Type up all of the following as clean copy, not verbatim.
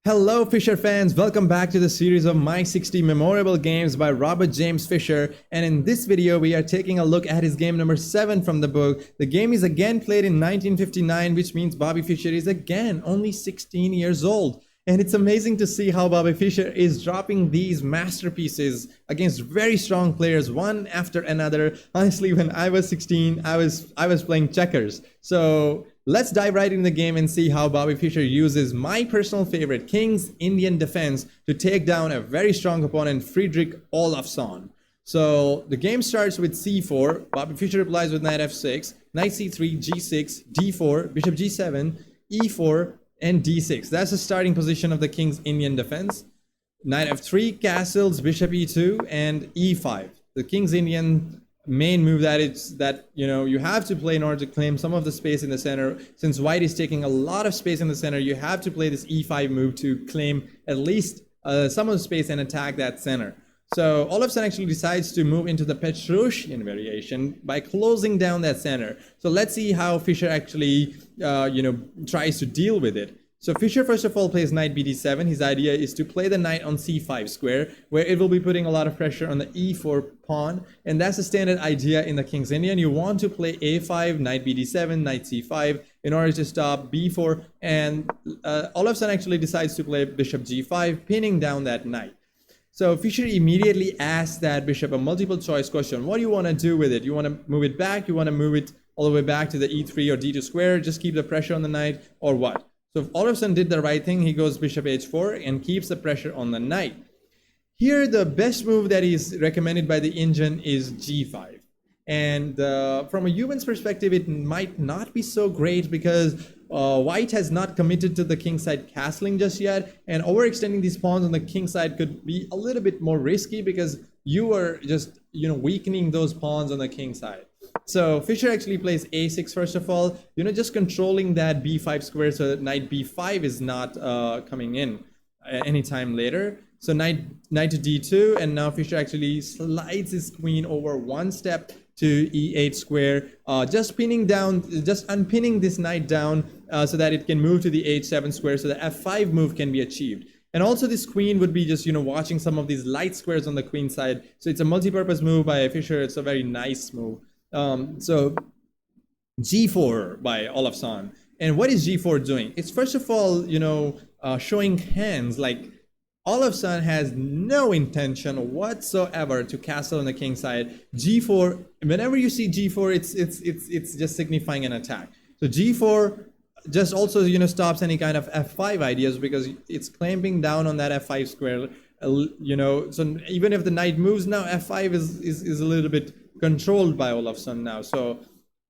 Hello Fischer fans, welcome back to the series of My 60 Memorable Games by Robert James Fischer, and in this video we are taking a look at his game number 7 from the book. The game is again played in 1959, which means Bobby Fischer is again only 16 years old. And it's amazing to see how Bobby Fischer is dropping these masterpieces against very strong players one after another. Honestly, when I was 16, I was playing checkers. So let's dive right into the game and see how Bobby Fischer uses my personal favorite, King's Indian defense, to take down a very strong opponent, Fridrik Olafsson. So the game starts with c4. Bobby Fischer replies with knight f6, knight c3, g6, d4, bishop g7, e4, and d6. That's the starting position of the King's Indian defense. Knight f3, castles, bishop e2, and e5. The King's Indian main move that you have to play in order to claim some of the space in the center. Since white is taking a lot of space in the center, you have to play this e5 move to claim at least some of the space and attack that center. So Olafsson actually decides to move into the Petrosian variation by closing down that center. So let's see how Fischer actually tries to deal with it. So Fischer first of all plays knight bd7. His idea is to play the knight on c5 square, where it will be putting a lot of pressure on the e4 pawn, and that's the standard idea in the King's Indian. You want to play a5, knight bd7, knight c5 in order to stop b4, and Olafsson actually decides to play bishop g5, pinning down that knight. So Fischer immediately asks that bishop a multiple choice question. What do you want to do with it? You want to move it back? You want to move it all the way back to the e3 or d2 square? Just keep the pressure on the knight, or what? So if Olafsson did the right thing, he goes bishop h4 and keeps the pressure on the knight. Here, the best move that is recommended by the Indian is g5. And from a human's perspective, it might not be so great because white has not committed to the kingside castling just yet, and overextending these pawns on the king side could be a little bit more risky because you are just weakening those pawns on the king side. So Fischer actually plays a6 first of all, just controlling that b5 square so that knight b5 is not coming in anytime later. So knight to d2, and now Fischer actually slides his queen over one step to e8 square, just unpinning this knight down so that it can move to the h7 square, so the f5 move can be achieved. And also this queen would be just watching some of these light squares on the queen side. So it's a multi-purpose move by Fischer. It's a very nice move. So g4 by Olafsson. And what is g4 doing? It's first of all showing hands. Like Olafsson has no intention whatsoever to castle on the king side. G4, whenever you see G4, it's just signifying an attack. So G4 just also stops any kind of F5 ideas because it's clamping down on that F5 square. So even if the knight moves now, F5 is a little bit controlled by Olafsson now. So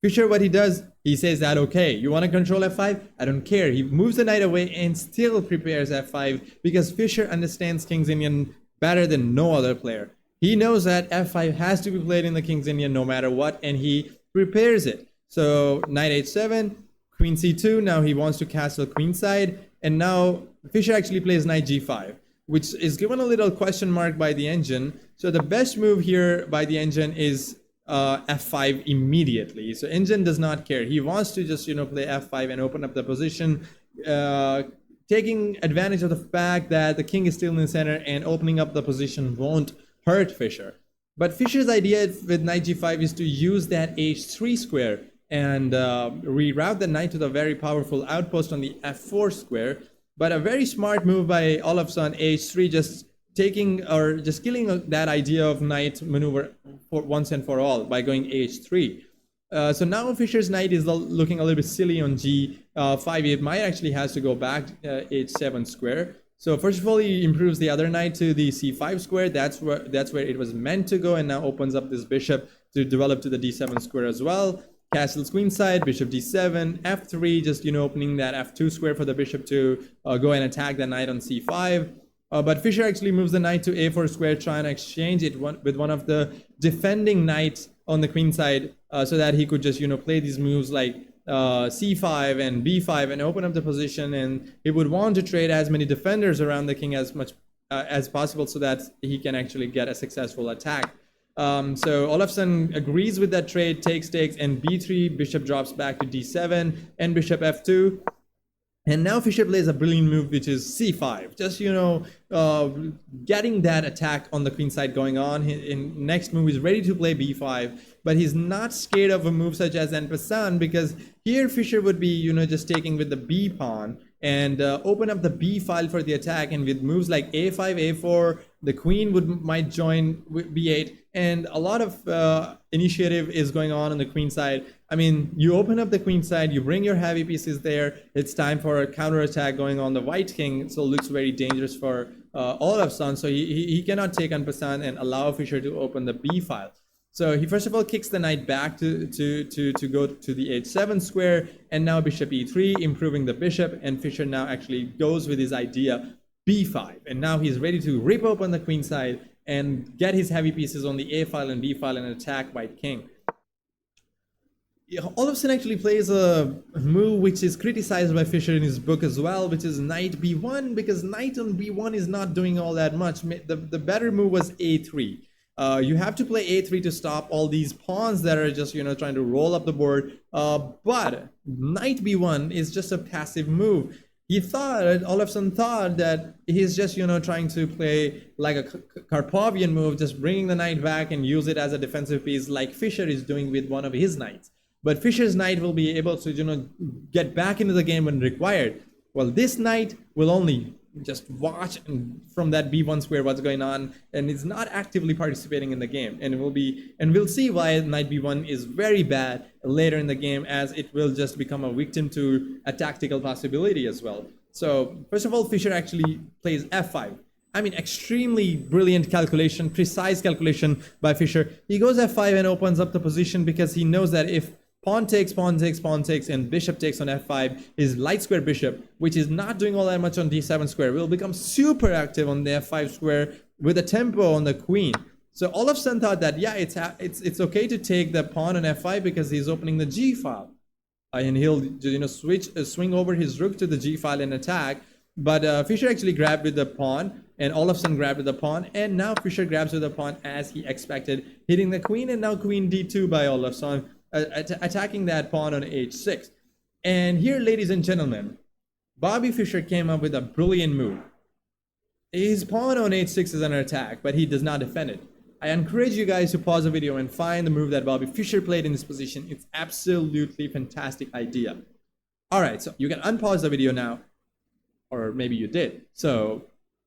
Fischer, what he does, he says that, okay, you want to control f5? I don't care. He moves the knight away and still prepares f5 because Fischer understands King's Indian better than no other player. He knows that f5 has to be played in the King's Indian no matter what, and he prepares it. So knight h7, queen c2, now he wants to castle queenside, and now Fischer actually plays knight g5, which is given a little question mark by the engine. So the best move here by the engine is f5 immediately. So engine does not care. He wants to just play f5 and open up the position, taking advantage of the fact that the king is still in the center, and opening up the position won't hurt Fischer. But Fischer's idea with knight g5 is to use that h3 square and reroute the knight to the very powerful outpost on the f4 square. But a very smart move by Olafsson, h3, just killing that idea of knight maneuver for once and for all by going h3. So now Fischer's knight is looking a little bit silly on g5. It might actually has to go back h7 square. So first of all, he improves the other knight to the c5 square. That's where it was meant to go, and now opens up this bishop to develop to the d7 square as well. Castles queenside, bishop d7, f3, just opening that f2 square for the bishop to go and attack the knight on c5. But Fischer actually moves the knight to a4 square, trying to exchange it with one of the defending knights on the queen side, so that he could just play these moves like c5 and b5 and open up the position, and he would want to trade as many defenders around the king as much as possible so that he can actually get a successful attack. So Olafsson agrees with that trade, takes, and b3, bishop drops back to d7, and bishop f2. And now Fischer plays a brilliant move, which is c5. Just, getting that attack on the queen side going on. In next move, he's ready to play b5, but he's not scared of a move such as en passant, because here Fischer would be, just taking with the b pawn and open up the b file for the attack. And with moves like a5, a4, the queen might join b8, and a lot of initiative is going on the queen side. I mean, you open up the queen side, you bring your heavy pieces there. It's time for a counterattack going on the white king, so it looks very dangerous for Olafsson. So he cannot take en passant and allow Fischer to open the b file. So he first of all kicks the knight back to go to the h7 square, and now bishop e3, improving the bishop, and Fischer now actually goes with his idea b5, and now he's ready to rip open the queen side and get his heavy pieces on the a file and b file and attack white king. Olafsson actually plays a move which is criticized by Fischer in his book as well, which is knight b1, because knight on b1 is not doing all that much. The better move was a3. You have to play a3 to stop all these pawns that are just, trying to roll up the board. But knight b1 is just a passive move. Olafsson thought that he's just, trying to play like a Karpovian move, just bringing the knight back and use it as a defensive piece like Fischer is doing with one of his knights. But Fischer's knight will be able to, get back into the game when required. Well, this knight will only just watch from that b1 square what's going on, and is not actively participating in the game. And we'll see why knight b1 is very bad later in the game, as it will just become a victim to a tactical possibility as well. So first of all, Fischer actually plays f5. I mean, extremely brilliant calculation, precise calculation by Fischer. He goes f5 and opens up the position, because he knows that if pawn takes, pawn takes, pawn takes, and bishop takes on f5, his light square bishop, which is not doing all that much on d7 square, will become super active on the f5 square with a tempo on the queen. So Olafsson thought that, yeah, it's okay to take the pawn on f5 because he's opening the g file, and he'll swing over his rook to the g file and attack. But Fischer actually grabbed with the pawn, and Olafsson grabbed with the pawn, and now Fischer grabs with the pawn as he expected, hitting the queen, and now queen d2 by Olafsson, attacking that pawn on h6. And here, ladies and gentlemen, Bobby Fischer came up with a brilliant move. His pawn on h6 is under attack, but he does not defend it. I encourage you guys to pause the video and find the move that Bobby Fischer played in this position. It's absolutely fantastic idea. All right, so you can unpause the video now, or maybe you did. So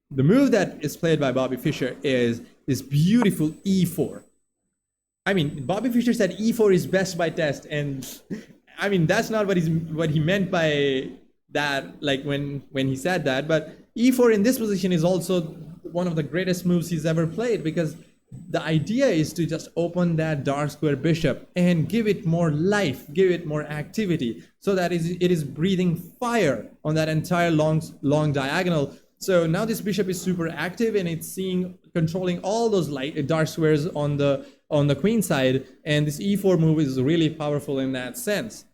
the move that is played by Bobby Fischer is this beautiful e4. I mean, Bobby Fischer said e4 is best by test, and I mean, that's not what he meant by that, like when he said that. But e4 in this position is also one of the greatest moves he's ever played, because the idea is to just open that dark square bishop and give it more life, give it more activity, so that it is breathing fire on that entire long diagonal. So now this bishop is super active, and it's controlling all those dark squares on the queen side, and this e4 move is really powerful in that sense.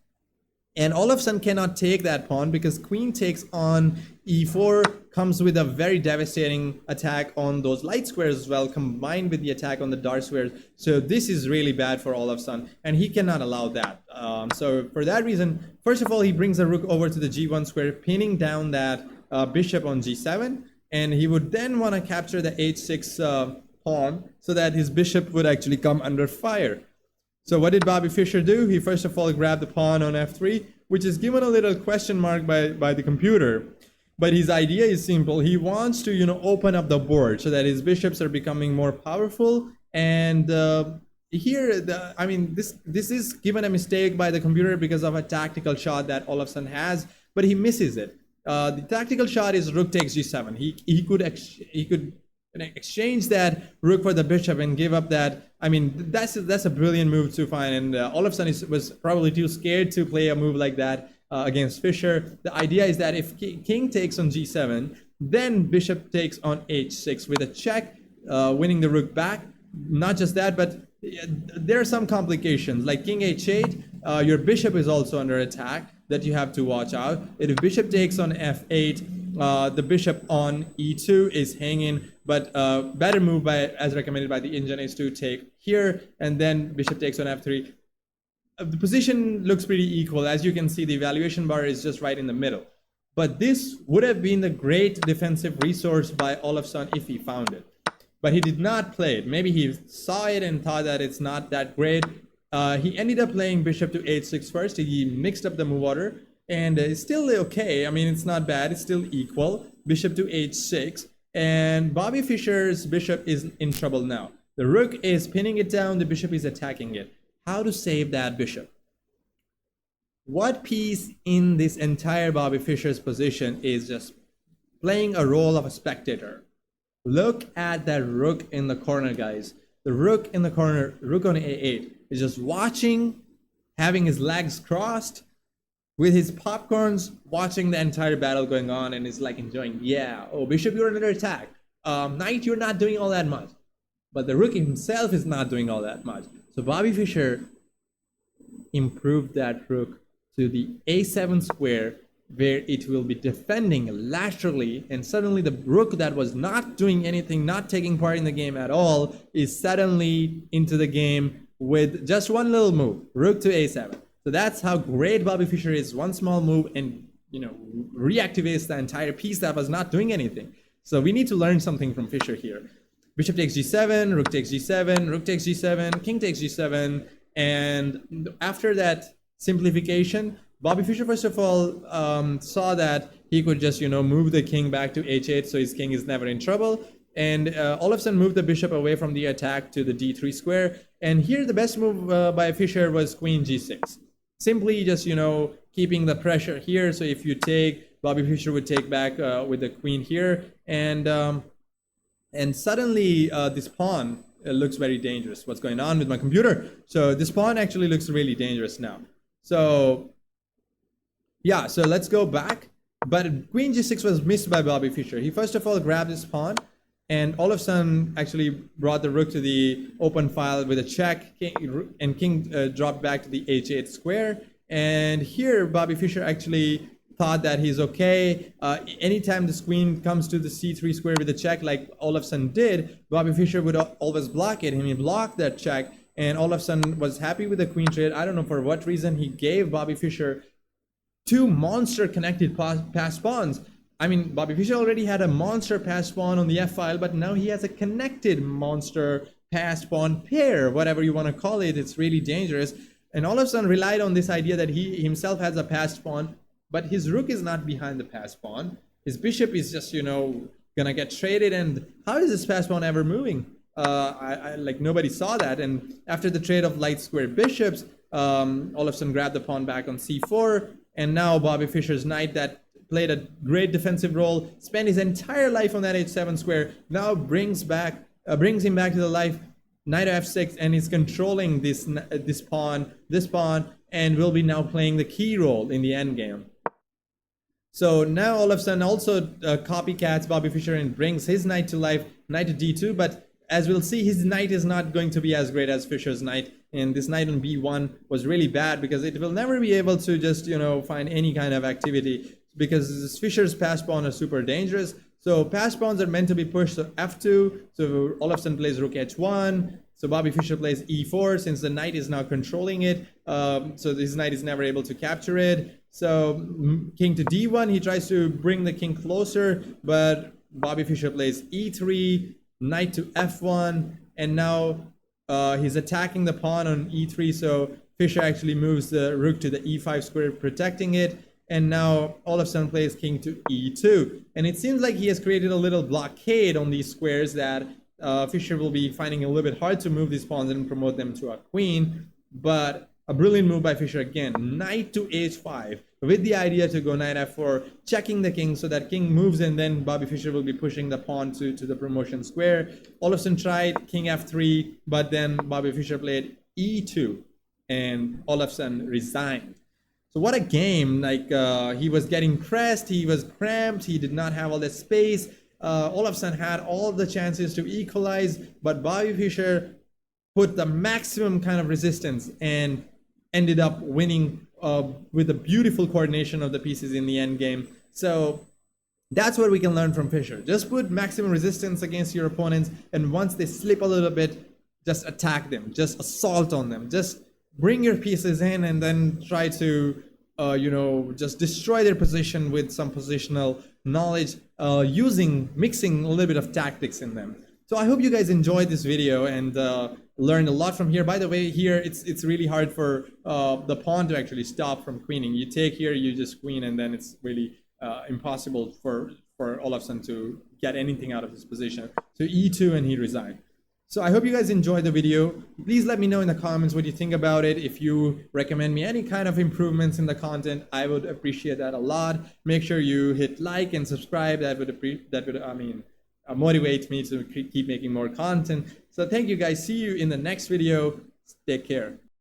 And Olafsson cannot take that pawn, because queen takes on e4 comes with a very devastating attack on those light squares as well, combined with the attack on the dark squares. So this is really bad for Olafsson, and he cannot allow that. So for that reason, first of all, he brings a rook over to the g1 square, pinning down that bishop on g7, and he would then want to capture the h6 pawn, so that his bishop would actually come under fire. So what did Bobby Fischer do? He first of all grabbed the pawn on f3, which is given a little question mark by the computer. But his idea is simple. He wants to, open up the board so that his bishops are becoming more powerful. And here, this is given a mistake by the computer because of a tactical shot that Olafsson has, but he misses it. The tactical shot is rook takes g7. He could exchange that rook for the bishop and give up that. I mean, that's a brilliant move to find, and Olafsson was probably too scared to play a move like that against Fischer. The idea is that if king takes on g7, then bishop takes on h6 with a check, winning the rook back. Not just that, but there are some complications, like king h8. Your bishop is also under attack that you have to watch out. If bishop takes on f8, the bishop on e2 is hanging, but better move as recommended by the engine is to take here, and then bishop takes on f3. The position looks pretty equal. As you can see, the evaluation bar is just right in the middle. But this would have been the great defensive resource by Olafsson if he found it. But he did not play it. Maybe he saw it and thought that it's not that great. He ended up playing bishop to h6 first. He mixed up the move order, and it's still okay. I mean, it's not bad. It's still equal. Bishop to h6, and Bobby Fischer's bishop is in trouble now. The rook is pinning it down. The bishop is attacking it. How to save that bishop? What piece in this entire Bobby Fischer's position is just playing a role of a spectator? Look at that rook in the corner, guys. The rook in the corner, rook on a8, is just watching, having his legs crossed, with his popcorns, watching the entire battle going on, and is like enjoying. Yeah, oh, bishop, you're under attack. Knight, you're not doing all that much. But the rook himself is not doing all that much. So Bobby Fischer improved that rook to the a7 square, where it will be defending laterally, and suddenly the rook that was not doing anything, not taking part in the game at all, is suddenly into the game with just one little move, rook to a7. So that's how great Bobby Fischer is. One small move and, you know, reactivates the entire piece that was not doing anything. So we need to learn something from Fischer here. Bishop takes g7, rook takes g7, rook takes g7, king takes g7, and after that simplification, Bobby Fischer first of all saw that he could just, you know, move the king back to h8, so his king is never in trouble, and all of a sudden moved the bishop away from the attack to the d3 square. And here the best move by Fischer was queen g6, simply just, you know, keeping the pressure here. So if you take, Bobby Fischer would take back with the queen here, and suddenly this pawn looks very dangerous. What's going on with my computer? So this pawn actually looks really dangerous now. So yeah, so let's go back. But queen g6 was missed by Bobby Fischer. He first of all grabbed his pawn, and all of a sudden actually brought the rook to the open file with a check, and king dropped back to the h8 square. And here Bobby Fischer actually thought that he's okay. Anytime this queen comes to the c3 square with a check like Olafsson did, Bobby Fischer would always block it, and he blocked that check, and Olafsson was happy with the queen trade. I don't know for what reason he gave Bobby Fischer two monster connected passed pawns. I mean, Bobby Fischer already had a monster passed pawn on the f file, but now he has a connected monster passed pawn pair, whatever you want to call it. It's really dangerous. And all of a sudden relied on this idea that he himself has a passed pawn, but his rook is not behind the passed pawn. His bishop is just, you know, gonna get traded. And how is this passed pawn ever moving? Like nobody saw that. And after the trade of light square bishops, all of a sudden grabbed the pawn back on c4. And now Bobby Fischer's knight that played a great defensive role, spent his entire life on that h7 square, now brings him back to the life, knight f6, and is controlling this pawn, and will be now playing the key role in the endgame. So now all of a sudden also copycats Bobby Fischer and brings his knight to life, knight to d2, but as we'll see, his knight is not going to be as great as Fischer's knight, and this knight on b1 was really bad because it will never be able to just, you know, find any kind of activity because Fischer's passed pawn are super dangerous. So passed pawns are meant to be pushed to f2, so all of a sudden plays rook h1, so Bobby Fischer plays e4 since the knight is now controlling it, so this knight is never able to capture it. So king to d1, he tries to bring the king closer, but Bobby Fischer plays e3, knight to f1, and now he's attacking the pawn on e3, so Fischer actually moves the rook to the e5 square, protecting it, and now all of a sudden plays king to e2. And it seems like he has created a little blockade on these squares that Fischer will be finding a little bit hard to move these pawns and promote them to a queen, but a brilliant move by Fischer again, knight to h5, with the idea to go knight f4, checking the king so that king moves, and then Bobby Fischer will be pushing the pawn to the promotion square. Olafsson tried king f3, but then Bobby Fischer played e2, and Olafsson resigned. So what a game. Like he was getting pressed, he was cramped, he did not have all the space. Olafsson had all the chances to equalize, but Bobby Fischer put the maximum kind of resistance and ended up winning with a beautiful coordination of the pieces in the end game. So that's what we can learn from Fischer. Just put maximum resistance against your opponents, and once they slip a little bit, just attack them, just assault on them, just bring your pieces in and then try to just destroy their position with some positional knowledge, mixing a little bit of tactics in them. So I hope you guys enjoyed this video and learned a lot from here. By the way, here it's really hard for the pawn to actually stop from queening. You take here, you just queen, and then it's really impossible for Olafsson to get anything out of his position. So e2, and he resigned. So I hope you guys enjoyed the video. Please let me know in the comments what you think about it. If you recommend me any kind of improvements in the content, I would appreciate that a lot. Make sure you hit like and subscribe. That would motivate me to keep making more content. So thank you guys. See you in the next video. Take care.